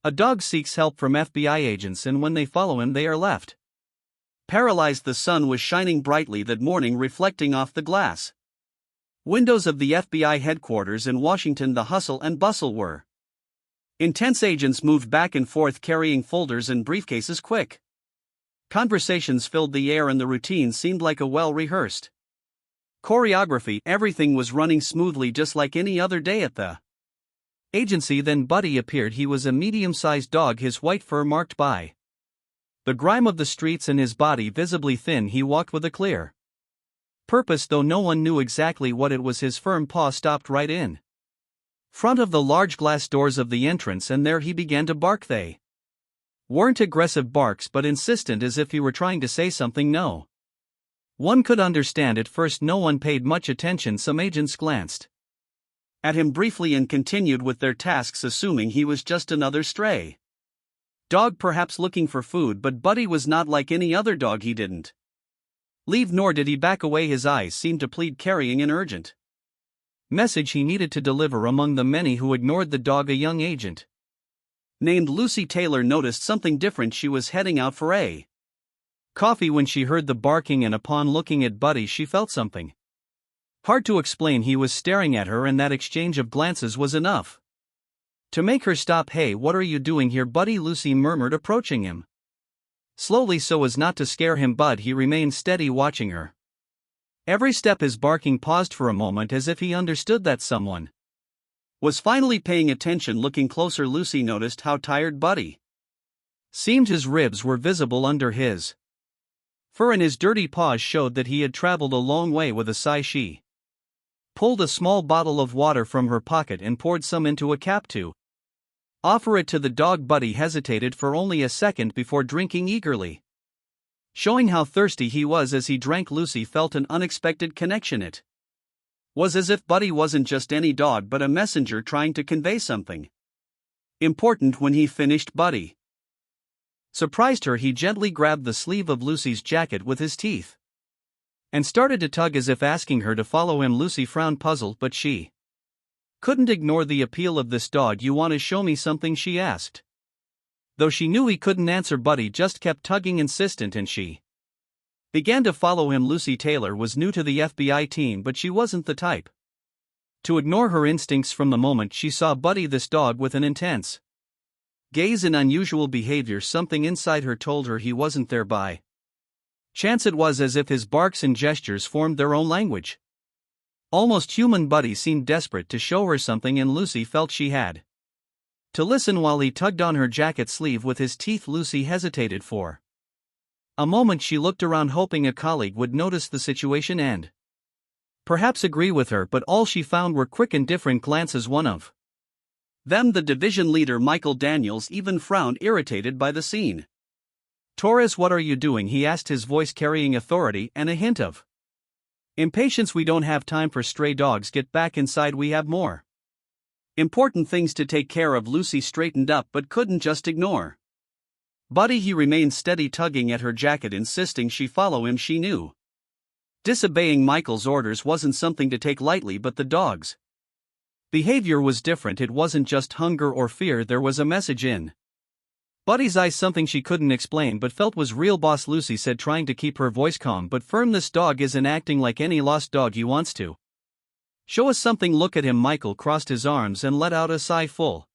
A dog seeks help from FBI agents, and when they follow him, they are left paralyzed. The sun was shining brightly that morning, reflecting off the glass windows of the FBI headquarters in Washington. The hustle and bustle were intense. Agents moved back and forth carrying folders and briefcases. Quick conversations filled the air, and the routine seemed like a well-rehearsed choreography. Everything was running smoothly, just like any other day at the agency. Then Buddy appeared. He was a medium-sized dog, his white fur marked by the grime of the streets and his body visibly thin. He walked with a clear purpose, though no one knew exactly what it was. His firm paw stopped right in front of the large glass doors of the entrance, and there he began to bark. They weren't aggressive barks, but insistent, as if he were trying to say something no one could understand. At first no one paid much attention. Some agents glanced at him briefly and continued with their tasks, assuming he was just another stray dog, perhaps looking for food. But Buddy was not like any other dog. He didn't leave, nor did he back away. His eyes seemed to plead, carrying an urgent message he needed to deliver. Among the many who ignored the dog, a young agent named Lucy Taylor noticed something different. She was heading out for a coffee when she heard the barking, and upon looking at Buddy she felt something hard to explain. He was staring at her, and that exchange of glances was enough to make her stop. "Hey, what are you doing here, Buddy?" Lucy murmured, approaching him slowly so as not to scare him. Bud, he remained steady, watching her every step. His barking paused for a moment, as if he understood that someone was finally paying attention. Looking closer, Lucy noticed how tired Buddy seemed. His ribs were visible under his fur, and his dirty paws showed that he had traveled a long way. With a sigh, she pulled a small bottle of water from her pocket and poured some into a cap to offer it to the dog. Buddy hesitated for only a second before drinking eagerly, showing how thirsty he was. As he drank, Lucy felt an unexpected connection. It was as if Buddy wasn't just any dog, but a messenger trying to convey something important. When he finished, Buddy surprised her. He gently grabbed the sleeve of Lucy's jacket with his teeth and started to tug, as if asking her to follow him. Lucy frowned, puzzled, but she couldn't ignore the appeal of this dog. "You want to show me something?" she asked. Though she knew he couldn't answer, Buddy just kept tugging, insistent, and she began to follow him. Lucy Taylor was new to the FBI team, but she wasn't the type to ignore her instincts. From the moment she saw Buddy, this dog with an intense gaze and unusual behavior, something inside her told her he wasn't there by chance. It was as if his barks and gestures formed their own language. Almost human. Buddy seemed desperate to show her something, and Lucy felt she had to listen. While he tugged on her jacket sleeve with his teeth, Lucy hesitated for a moment. She looked around, hoping a colleague would notice the situation and perhaps agree with her, but all she found were quick and different glances. One of them, the division leader, Michael Daniels, even frowned, irritated by the scene. "Torres, what are you doing?" he asked, his voice carrying authority and a hint of impatience. "We don't have time for stray dogs. Get back inside. We have more important things to take care of." Lucy straightened up, but couldn't just ignore Buddy. He remained steady, tugging at her jacket, insisting she follow him. She knew disobeying Michael's orders wasn't something to take lightly, but the dog's behavior was different. It wasn't just hunger or fear, there was a message in Buddy's eyes, something she couldn't explain but felt was real. "Boss," Lucy said, trying to keep her voice calm but firm, "this dog isn't acting like any lost dog. He wants to show us something. Look at him." Michael crossed his arms and let out a sigh full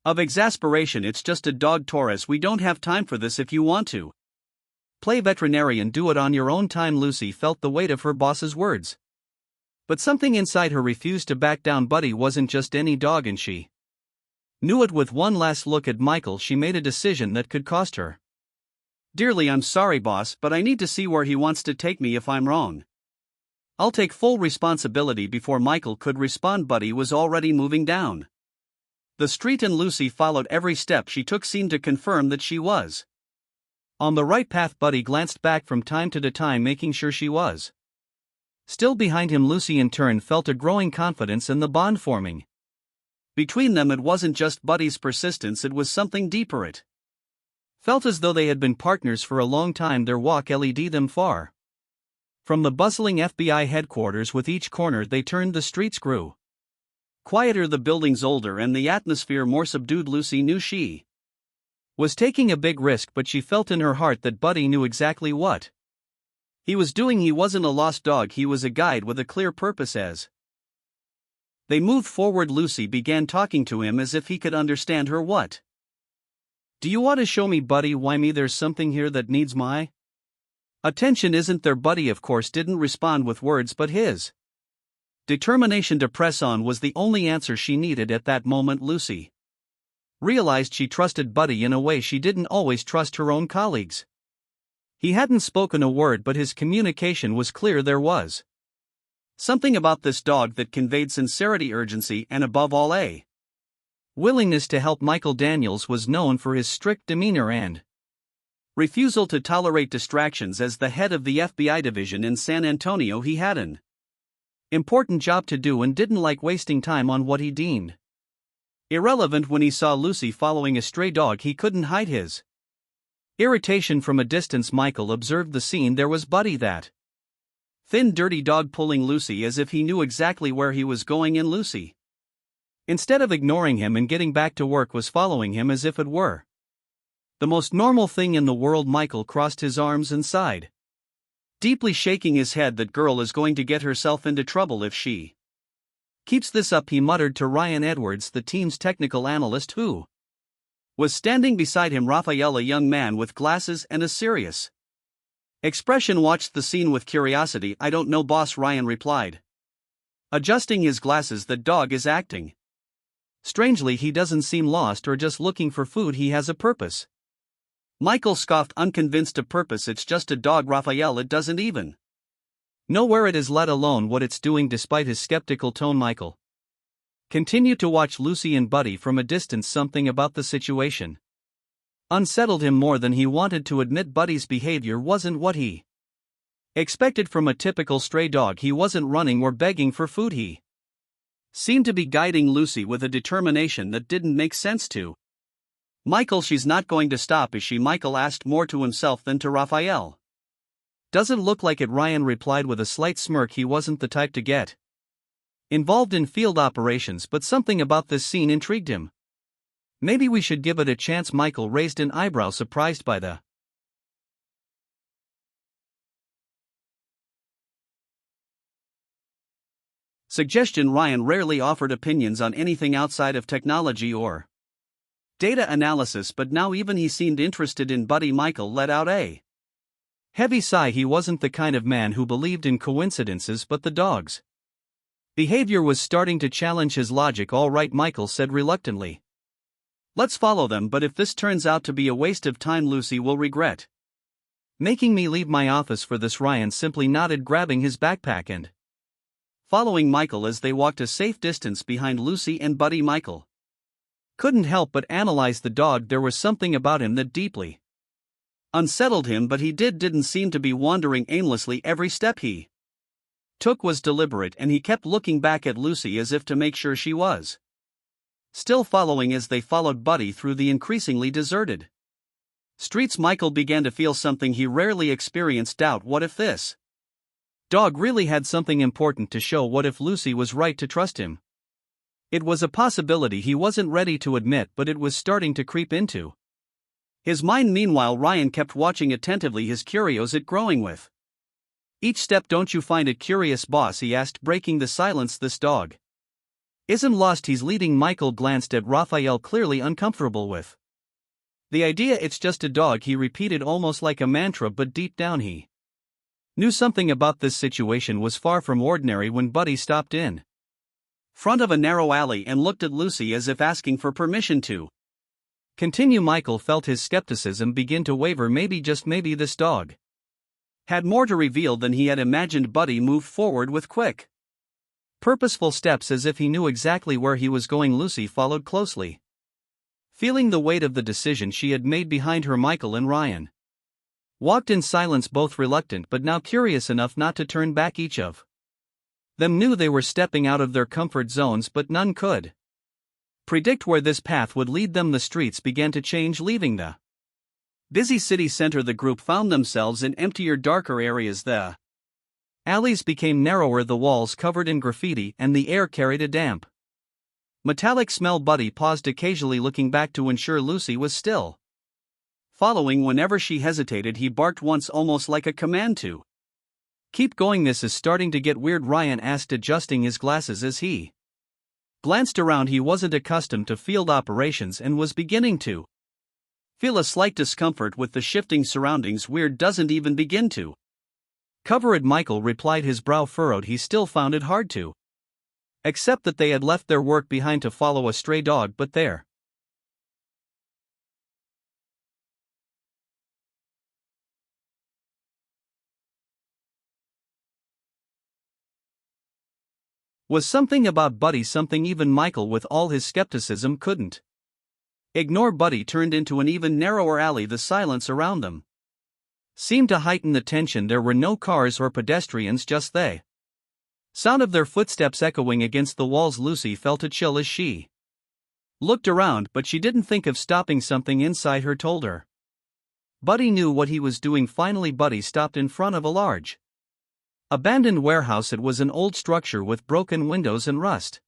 of exasperation. "It's just a dog, Torres. We don't have time for this. If you want to play veterinarian, do it on your own time." Lucy felt the weight of her boss's words, but something inside her refused to back down. Buddy wasn't just any dog, and she knew it. With one last look at Michael, she made a decision that could cost her dearly. "I'm sorry, boss, but I need to see where he wants to take me. If I'm wrong, I'll take full responsibility." Before Michael could respond, Buddy was already moving down the street, and Lucy followed. Every step she took seemed to confirm that she was on the right path. Buddy glanced back from time to time, making sure she was still behind him. Lucy in turn felt a growing confidence in the bond forming between them. It wasn't just Buddy's persistence, it was something deeper. It felt as though they had been partners for a long time. Their walk led them far from the bustling FBI headquarters. With each corner they turned, the streets grew Quieter, the buildings older and the atmosphere more subdued. Lucy knew she was taking a big risk, but she felt in her heart that Buddy knew exactly what he was doing. He wasn't a lost dog, he was a guide with a clear purpose. As they moved forward, Lucy began talking to him as if he could understand her. "What do you want to show me, Buddy? Why me? There's something here that needs my attention, isn't there?" Buddy, of course, didn't respond with words, but his determination to press on was the only answer she needed at that moment. Lucy realized she trusted Buddy in a way she didn't always trust her own colleagues. He hadn't spoken a word, but his communication was clear. There was something about this dog that conveyed sincerity, urgency, and above all a willingness to help. Michael Daniels was known for his strict demeanor and refusal to tolerate distractions. As the head of the FBI division in San Antonio, he had an important job to do and didn't like wasting time on what he deemed irrelevant. When he saw Lucy following a stray dog, he couldn't hide his irritation from a distance. Michael observed the scene. There was Buddy, that thin, dirty dog, pulling Lucy as if he knew exactly where he was going, and Lucy, instead of ignoring him and getting back to work, was following him as if it were the most normal thing in the world. Michael crossed his arms and sighed, deeply shaking his head. "That girl is going to get herself into trouble if she keeps this up," he muttered to Ryan Edwards, the team's technical analyst, who was standing beside him. Raphael, a young man with glasses and a serious expression, watched the scene with curiosity. "I don't know, boss," Ryan replied, adjusting his glasses. "The dog is acting strangely. He doesn't seem lost or just looking for food. He has a purpose." Michael scoffed, unconvinced. "A purpose? It's just a dog, Raphael. It doesn't even know where it is, let alone what it's doing." Despite his skeptical tone, Michael continued to watch Lucy and Buddy from a distance. Something about the situation unsettled him more than he wanted to admit. Buddy's behavior wasn't what he expected from a typical stray dog. He wasn't running or begging for food. He seemed to be guiding Lucy with a determination that didn't make sense to Michael. "She's not going to stop, is she?" Michael asked, more to himself than to Raphael. "Doesn't look like it," Ryan replied with a slight smirk. He wasn't the type to get involved in field operations, but something about this scene intrigued him. "Maybe we should give it a chance." Michael raised an eyebrow, surprised by the suggestion. Ryan rarely offered opinions on anything outside of technology or data analysis, but now even he seemed interested in Buddy. Michael let out a heavy sigh. He wasn't the kind of man who believed in coincidences, but the dog's behavior was starting to challenge his logic. "All right," Michael said reluctantly, "let's follow them, but if this turns out to be a waste of time, Lucy will regret making me leave my office for this." Ryan simply nodded, grabbing his backpack and following Michael as they walked a safe distance behind Lucy and Buddy. Michael couldn't help but analyze the dog. There was something about him that deeply unsettled him, but he didn't seem to be wandering aimlessly. Every step he took was deliberate, and he kept looking back at Lucy as if to make sure she was still following. As they followed Buddy through the increasingly deserted streets, Michael began to feel something he rarely experienced: doubt. What if this dog really had something important to show? What if Lucy was right to trust him? It was a possibility he wasn't ready to admit, but it was starting to creep into his mind. Meanwhile, Ryan kept watching attentively, his curiosity growing with each step. "Don't you find it curious, boss?" he asked, breaking the silence. "This dog isn't lost, he's leading." Michael glanced at Raphael, clearly uncomfortable with the idea. "It's just a dog," he repeated almost like a mantra, but deep down he knew something about this situation was far from ordinary. When Buddy stopped in front of a narrow alley and looked at Lucy as if asking for permission to continue, Michael felt his skepticism begin to waver. Maybe, just maybe, this dog had more to reveal than he had imagined. Buddy moved forward with quick, purposeful steps as if he knew exactly where he was going. Lucy followed closely, feeling the weight of the decision she had made behind her. Michael and Ryan walked in silence, both reluctant but now curious enough not to turn back. Each of them knew they were stepping out of their comfort zones, but none could predict where this path would lead them. The streets began to change, leaving the busy city center. The group found themselves in emptier, darker areas. The alleys became narrower, the walls covered in graffiti, and the air carried a damp Metallic smell. Buddy paused, occasionally looking back to ensure Lucy was still following. Whenever she hesitated, he barked once, almost like a command to keep going. This is starting to get weird, Ryan asked, adjusting his glasses as he glanced around. He wasn't accustomed to field operations and was beginning to feel a slight discomfort with the shifting surroundings. Weird doesn't even begin to cover it, Michael replied, his brow furrowed. He still found it hard to accept that they had left their work behind to follow a stray dog, but there was something about Buddy, something even Michael, with all his skepticism, couldn't ignore. Buddy turned into an even narrower alley. The silence around them seemed to heighten the tension. There were no cars or pedestrians, just the sound of their footsteps echoing against the walls. Lucy felt a chill as she looked around, but she didn't think of stopping. Something inside her told her Buddy knew what he was doing. Finally, Buddy stopped in front of a large abandoned warehouse. It was an old structure with broken windows and rust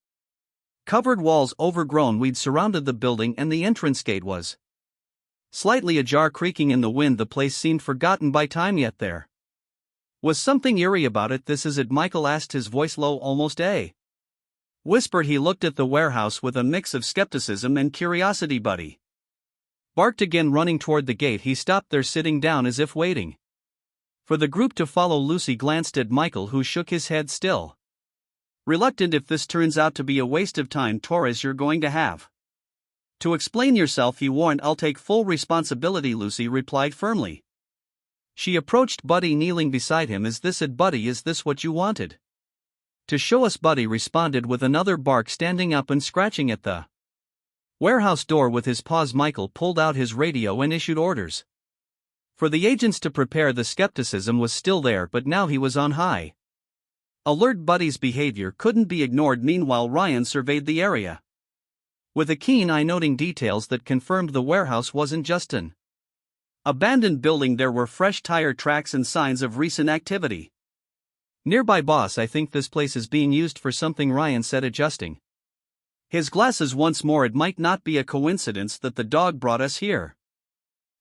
covered walls. Overgrown weeds surrounded the building, and the entrance gate was slightly ajar, creaking in the wind. The place seemed forgotten by time, yet there was something eerie about it. This is it, Michael asked, his voice low, almost a whisper. He looked at the warehouse with a mix of skepticism and curiosity. Buddy barked again, running toward the gate. He stopped there, sitting down as if waiting for the group to follow. Lucy glanced at Michael, who shook his head, still reluctant. If this turns out to be a waste of time, Torres, you're going to have to explain yourself, he warned. I'll take full responsibility, Lucy replied firmly. She approached Buddy, kneeling beside him. Is this it, Buddy? Is this what you wanted to show us? Buddy responded with another bark, standing up and scratching at the warehouse door with his paws. Michael pulled out his radio and issued orders for the agents to prepare. The skepticism was still there, but now he was on high alert. Buddy's behavior couldn't be ignored. Meanwhile, Ryan surveyed the area with a keen eye, noting details that confirmed the warehouse wasn't just an abandoned building. There were fresh tire tracks and signs of recent activity nearby. Boss, I think this place is being used for something, Ryan said, adjusting his glasses once more. It might not be a coincidence that the dog brought us here.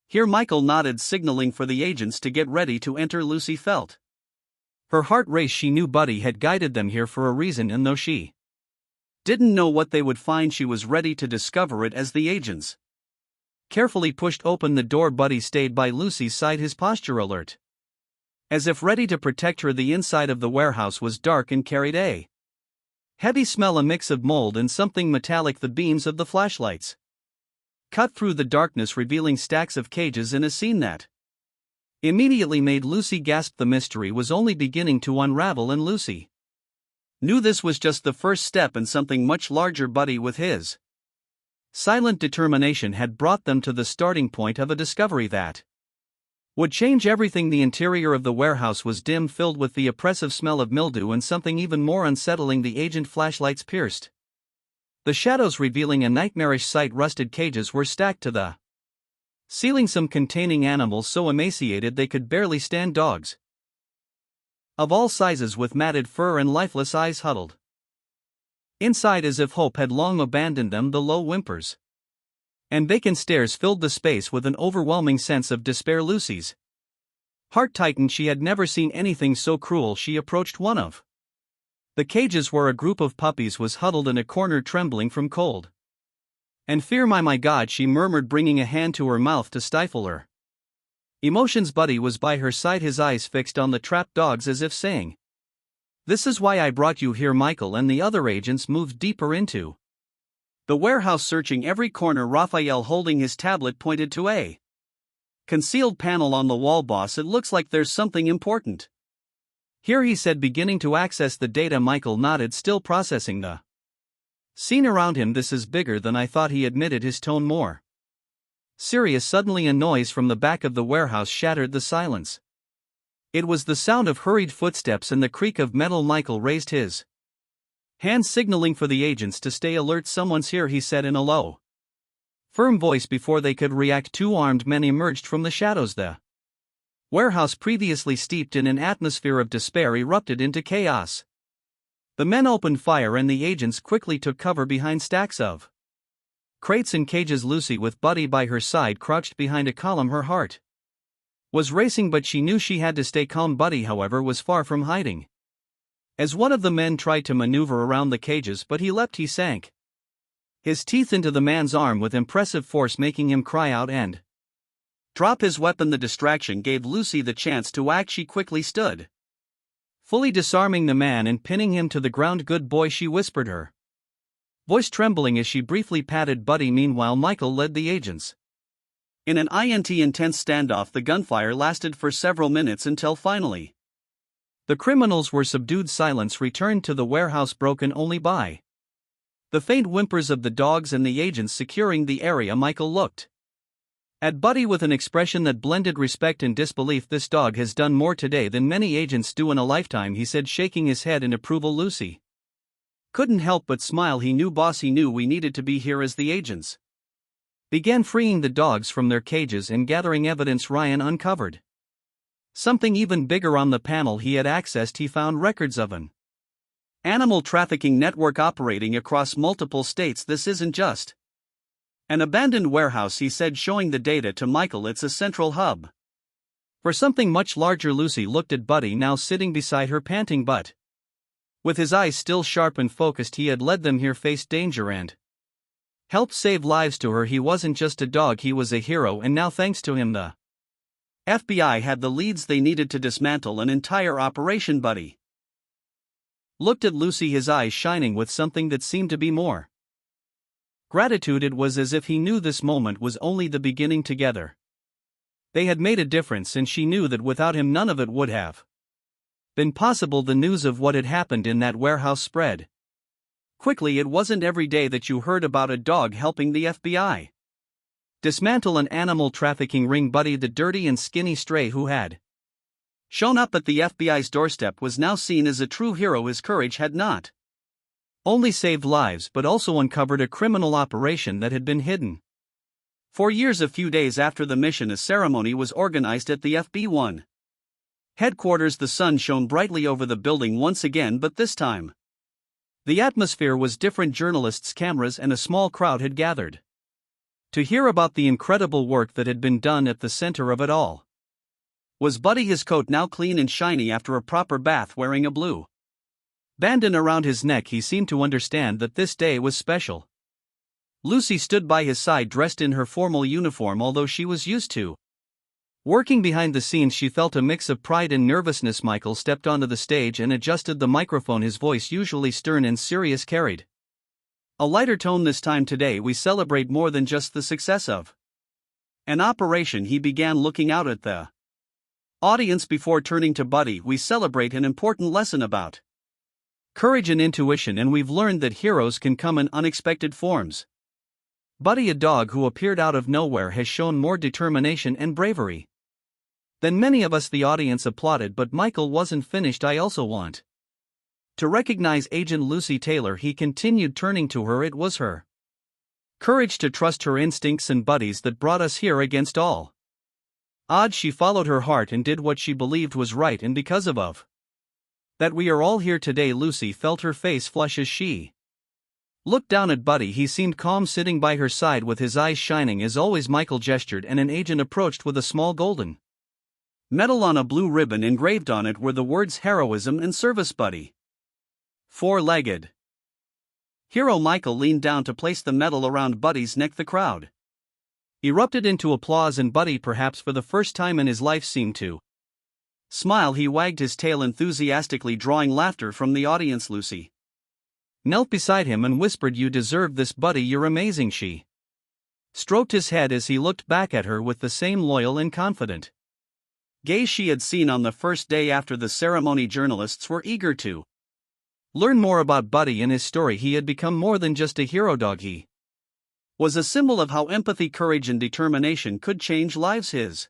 Here, Michael nodded, signaling for the agents to get ready to enter. Lucy felt her heart race. She knew Buddy had guided them here for a reason, and though she didn't know what they would find, she was ready to discover it. As the agents carefully pushed open the door, Buddy stayed by Lucy's side, his posture alert, as if ready to protect her. The inside of the warehouse was dark and carried a heavy smell, a mix of mold and something metallic. The beams of the flashlights cut through the darkness, revealing stacks of cages in a scene that immediately made Lucy gasp. The mystery was only beginning to unravel, and Lucy knew this was just the first step in something much larger. Buddy, with his silent determination, had brought them to the starting point of a discovery that would change everything. The interior of the warehouse was dim, filled with the oppressive smell of mildew and something even more unsettling. The agent flashlights pierced the shadows, revealing a nightmarish sight. Rusted cages were stacked to the ceiling, some containing animals so emaciated they could barely stand. Dogs of all sizes, with matted fur and lifeless eyes, huddled inside as if hope had long abandoned them. The low whimpers and vacant stares filled the space with an overwhelming sense of despair. Lucy's heart tightened. She had never seen anything so cruel. She approached one of the cages, where a group of puppies was huddled in a corner, trembling from cold and fear. My God, she murmured, bringing a hand to her mouth to stifle her emotions. Buddy was by her side, his eyes fixed on the trapped dogs, as if saying, "This is why I brought you here." Michael and the other agents moved deeper into the warehouse, searching every corner. Raphael, holding his tablet, pointed to a concealed panel on the wall. Boss, it looks like there's something important here, he said, beginning to access the data. Michael nodded, still processing the scene around him. This is bigger than I thought, he admitted, his tone more serious. Suddenly, a noise from the back of the warehouse shattered the silence. It was the sound of hurried footsteps and the creak of metal. Michael raised his hand, signaling for the agents to stay alert. "Someone's here," he said in a low, firm voice. Before they could react, two armed men emerged from the shadows. The warehouse, previously steeped in an atmosphere of despair, erupted into chaos. The men opened fire and the agents quickly took cover behind stacks of crates and cages. Lucy, with Buddy by her side, crouched behind a column. Her heart was racing, but she knew she had to stay calm. Buddy, however, was far from hiding. As one of the men tried to maneuver around the cages, but he leapt, he sank his teeth into the man's arm with impressive force, making him cry out and drop his weapon. The distraction gave Lucy the chance to act. She quickly stood, fully disarming the man and pinning him to the ground. "Good boy," she whispered, her voice trembling as she briefly patted Buddy. Meanwhile, Michael led the agents in an intense standoff. The gunfire lasted for several minutes until finally the criminals were subdued. Silence returned to the warehouse, broken only by the faint whimpers of the dogs and the agents securing the area. Michael looked at Buddy with an expression that blended respect and disbelief. "This dog has done more today than many agents do in a lifetime," he said, shaking his head in approval. Lucy couldn't help but smile. "He knew, boss, he knew we needed to be here." As the agents began freeing the dogs from their cages and gathering evidence, Ryan uncovered something even bigger. On the panel he had accessed, he found records of an animal trafficking network operating across multiple states. "This isn't just an abandoned warehouse," he said, showing the data to Michael. "It's a central hub for something much larger." Lucy looked at Buddy, now sitting beside her, panting, but with his eyes still sharp and focused. He had led them here, faced danger, and helped save lives. To her, he wasn't just a dog, he was a hero, and now, thanks to him, the FBI had the leads they needed to dismantle an entire operation. Buddy looked at Lucy, his eyes shining with something that seemed to be more gratitude. It was as if he knew this moment was only the beginning. Together they had made a difference, and she knew that without him none of it would have been possible. The news of what had happened in that warehouse spread quickly. It wasn't every day that you heard about a dog helping the FBI dismantle an animal trafficking ring. Buddy, the dirty and skinny stray who had shown up at the FBI's doorstep, was now seen as a true hero. His courage had not only saved lives but also uncovered a criminal operation that had been hidden for years. A few days after the mission, a ceremony was organized at the FB1 headquarters. The sun shone brightly over the building once again, but this time the atmosphere was different. Journalists, cameras, and a small crowd had gathered to hear about the incredible work that had been done. At the center of it all was Buddy, his coat now clean and shiny after a proper bath, wearing a blue bandana around his neck. He seemed to understand that this day was special. Lucy stood by his side, dressed in her formal uniform. Although she was used to working behind the scenes, she felt a mix of pride and nervousness. Michael stepped onto the stage and adjusted the microphone. His voice, usually stern and serious, carried a lighter tone this time. "Today we celebrate more than just the success of an operation," he began, looking out at the audience before turning to Buddy. "We celebrate an important lesson about courage and intuition, and we've learned that heroes can come in unexpected forms. Buddy, a dog who appeared out of nowhere, has shown more determination and bravery than many of us." The audience applauded, but Michael wasn't finished. "I also want to recognize Agent Lucy Taylor," he continued, turning to her. "It was her courage to trust her instincts and Buddy's that brought us here against all odds. She followed her heart and did what she believed was right, and because of that we are all here today." Lucy felt her face flush as she looked down at Buddy. He seemed calm, sitting by her side with his eyes shining. As always, Michael gestured, and an agent approached with a small golden medal on a blue ribbon. Engraved on it were the words "heroism and service." "Buddy, four-legged hero." Michael leaned down to place the medal around Buddy's neck. The crowd erupted into applause, and Buddy, perhaps for the first time in his life, seemed to smile. He wagged his tail enthusiastically, drawing laughter from the audience. Lucy knelt beside him and whispered, "You deserve this, Buddy, you're amazing." She stroked his head as he looked back at her with the same loyal and confident gaze she had seen on the first day after the ceremony. Journalists were eager to learn more about Buddy and his story. He had become more than just a hero dog. He was a symbol of how empathy, courage, and determination could change lives. His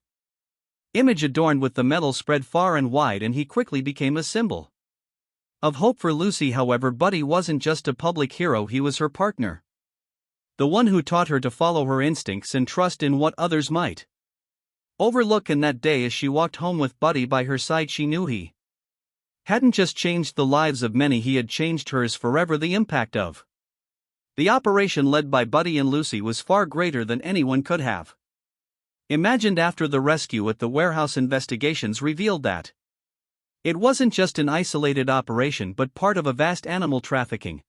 image adorned with the medal spread far and wide, and he quickly became a symbol of hope for Lucy. However, Buddy wasn't just a public hero, he was her partner. The one who taught her to follow her instincts and trust in what others might overlook. And that day, as she walked home with Buddy by her side, she knew he hadn't just changed the lives of many, he had changed hers forever. The impact of the operation led by Buddy and Lucy was far greater than anyone could have imagined. After the rescue at the warehouse, investigations revealed that it wasn't just an isolated operation but part of a vast animal trafficking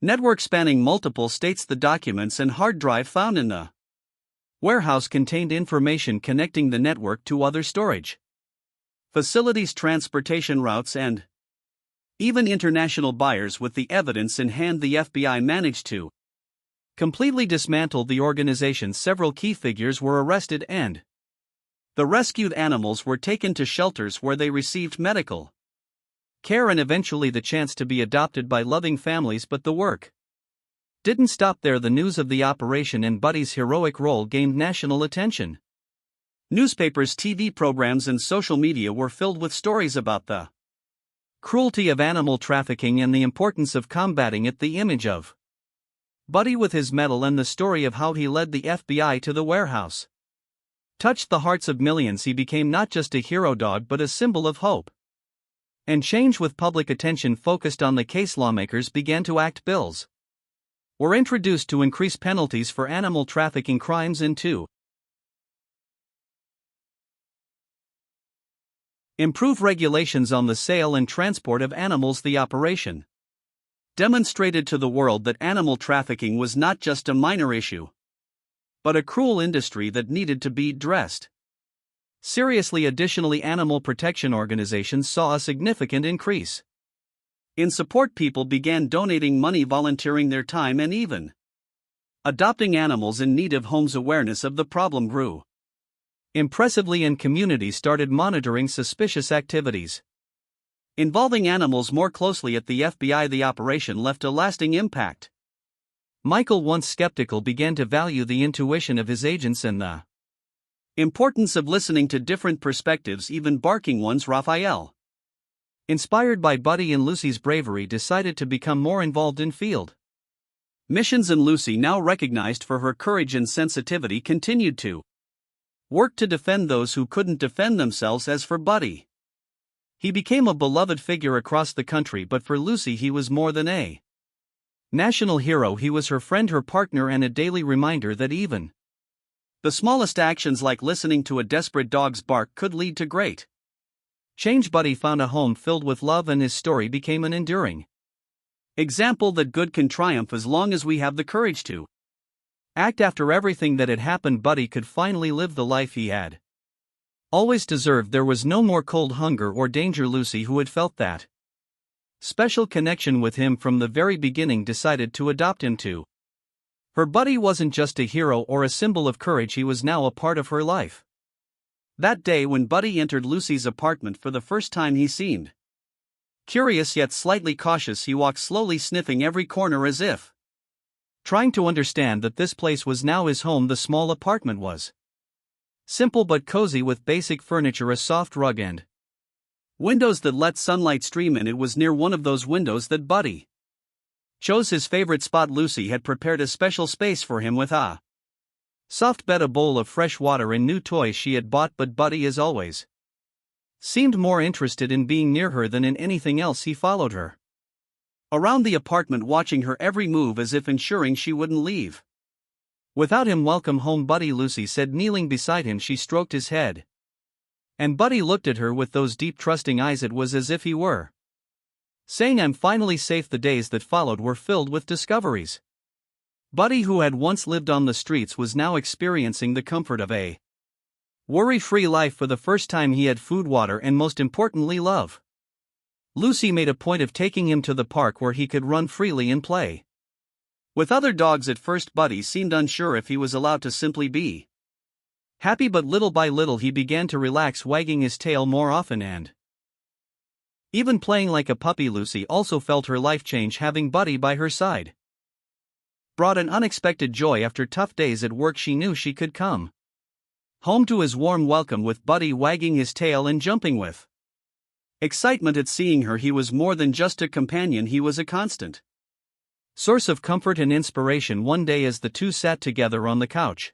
network spanning multiple states. The documents and hard drive found in the warehouse contained information connecting the network to other storage facilities, transportation routes, and even international buyers. With the evidence in hand, the FBI managed to completely dismantle the organization. Several key figures were arrested and the rescued animals were taken to shelters where they received medical care and eventually the chance to be adopted by loving families. But the work didn't stop there. The news of the operation and Buddy's heroic role gained national attention. Newspapers, TV programs, and social media were filled with stories about the cruelty of animal trafficking and the importance of combating it. The image of Buddy with his medal and the story of how he led the FBI to the warehouse touched the hearts of millions. He became not just a hero dog but a symbol of hope and change. With public attention focused on the case, lawmakers began to act. Bills were introduced to increase penalties for animal trafficking crimes and to improve regulations on the sale and transport of animals. The operation demonstrated to the world that animal trafficking was not just a minor issue, but a cruel industry that needed to be addressed seriously. Additionally, animal protection organizations saw a significant increase in support. People began donating money, volunteering their time, and even adopting animals in need of homes. Awareness of the problem grew impressively, and communities started monitoring suspicious activities involving animals more closely. At the FBI, the operation left a lasting impact. Michael, once skeptical, began to value the intuition of his agents and the importance of listening to different perspectives, even barking ones. Raphael, inspired by Buddy and Lucy's bravery, decided to become more involved in field missions, and Lucy, now recognized for her courage and sensitivity, continued to work to defend those who couldn't defend themselves. As for Buddy, he became a beloved figure across the country, but for Lucy he was more than a national hero. He was her friend, her partner, and a daily reminder that even the smallest actions, like listening to a desperate dog's bark, could lead to great change. Buddy found a home filled with love, and his story became an enduring example that good can triumph as long as we have the courage to act. After everything that had happened, Buddy could finally live the life he had always deserved. There was no more cold hunger or danger. Lucy, who had felt that special connection with him from the very beginning, decided to adopt him too. Her Buddy wasn't just a hero or a symbol of courage, he was now a part of her life. That day, when Buddy entered Lucy's apartment for the first time, he seemed curious yet slightly cautious. He walked slowly, sniffing every corner as if trying to understand that this place was now his home. The small apartment was simple but cozy, with basic furniture, a soft rug, and windows that let sunlight stream in. It was near one of those windows that Buddy chose his favorite spot. Lucy had prepared a special space for him with a soft bed, a bowl of fresh water, and new toys she had bought. But Buddy, as always, seemed more interested in being near her than in anything else. He followed her around the apartment, watching her every move as if ensuring she wouldn't leave without him. "Welcome home, Buddy," Lucy said, kneeling beside him. She stroked his head, and Buddy looked at her with those deep, trusting eyes. It was as if he were saying, "I'm finally safe." The days that followed were filled with discoveries. Buddy, who had once lived on the streets, was now experiencing the comfort of a worry-free life. For the first time, he had food, water, and most importantly, love. Lucy made a point of taking him to the park where he could run freely and play with other dogs. At first, Buddy seemed unsure if he was allowed to simply be happy, but little by little he began to relax, wagging his tail more often and even playing like a puppy. Lucy also felt her life change. Having Buddy by her side brought an unexpected joy. After tough days at work, she knew she could come home to his warm welcome, with Buddy wagging his tail and jumping with excitement at seeing her. He was more than just a companion, he was a constant source of comfort and inspiration. One day, as the two sat together on the couch,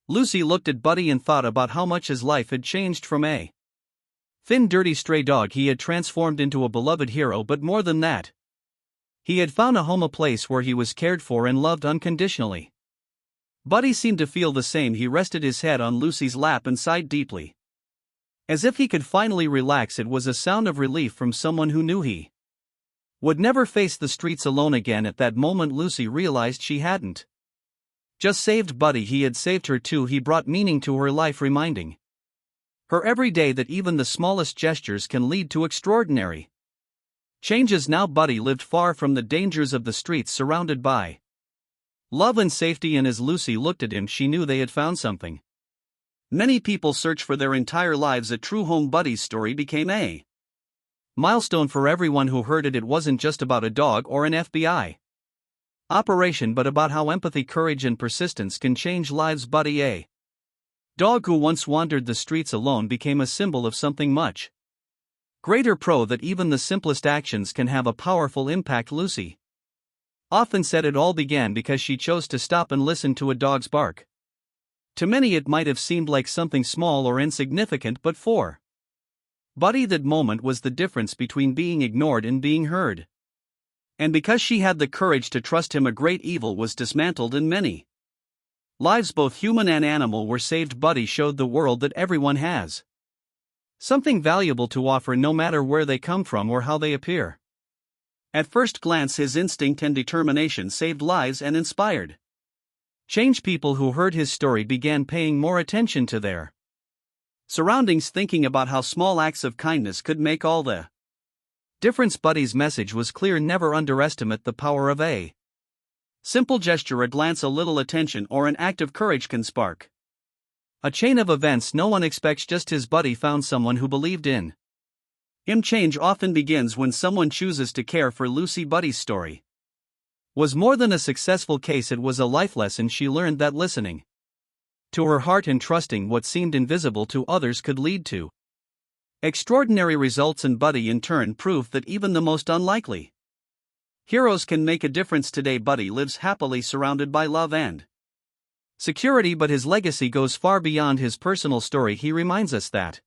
Lucy looked at Buddy and thought about how much his life had changed from a thin dirty stray dog he had transformed into a beloved hero, but more than that. He had found a home, a place where he was cared for and loved unconditionally. Buddy seemed to feel the same. He rested his head on Lucy's lap and sighed deeply. As if he could finally relax. It was a sound of relief from someone who knew he would never face the streets alone again. At that moment Lucy realized she hadn't just saved Buddy, he had saved her too. He brought meaning to her life, reminding her every day that even the smallest gestures can lead to extraordinary changes. Now Buddy lived far from the dangers of the streets, surrounded by love and safety, and as Lucy looked at him she knew they had found something many people search for their entire lives. A true home. Buddy's story became a milestone for everyone who heard it. It wasn't just about a dog or an FBI operation, but about how empathy, courage, and persistence can change lives. Buddy, a dog who once wandered the streets alone, became a symbol of something much greater. That even the simplest actions can have a powerful impact. Lucy often said it all began because she chose to stop and listen to a dog's bark. To many it might have seemed like something small or insignificant, but for Buddy that moment was the difference between being ignored and being heard. And because she had the courage to trust him, a great evil was dismantled and many lives, both human and animal, were saved. Buddy showed the world that everyone has something valuable to offer, no matter where they come from or how they appear. At first glance his instinct and determination saved lives and inspired change. People who heard his story began paying more attention to their surroundings, thinking about how small acts of kindness could make all the difference. Buddy's message was clear: never underestimate the power of a simple gesture. A glance, a little attention, or an act of courage can spark a chain of events no one expects. Just as Buddy found someone who believed in him. Change often begins when someone chooses to care for Lucy. Buddy's story was more than a successful case, it was a life lesson. She learned that listening to her heart and trusting what seemed invisible to others could lead to extraordinary results. And Buddy in turn proved that even the most unlikely heroes can make a difference. Today Buddy lives happily, surrounded by love and security, but his legacy goes far beyond his personal story. He reminds us that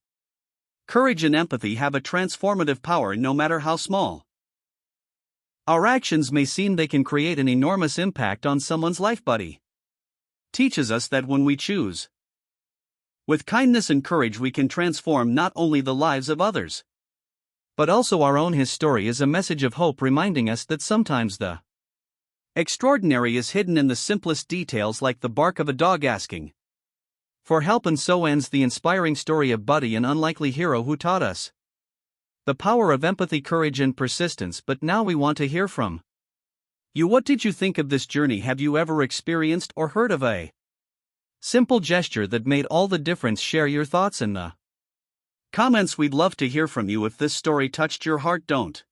courage and empathy have a transformative power. No matter how small our actions may seem, they can create an enormous impact on someone's life. Buddy teaches us that when we choose with kindness and courage, we can transform not only the lives of others, but also our own. His story is a message of hope, reminding us that sometimes the extraordinary is hidden in the simplest details, like the bark of a dog asking for help. And so ends the inspiring story of Buddy, an unlikely hero who taught us the power of empathy, courage, and persistence. But now we want to hear from you. What did you think of this journey? Have you ever experienced or heard of a simple gesture that made all the difference? Share your thoughts in the comments. We'd love to hear from you. If this story touched your heart, don't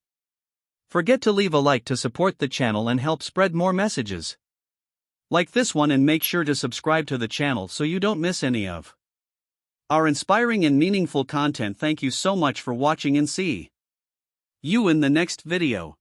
forget to leave a like to support the channel and help spread more messages like this one, and make sure to subscribe to the channel so you don't miss any of our inspiring and meaningful content. Thank you so much for watching, and see you in the next video.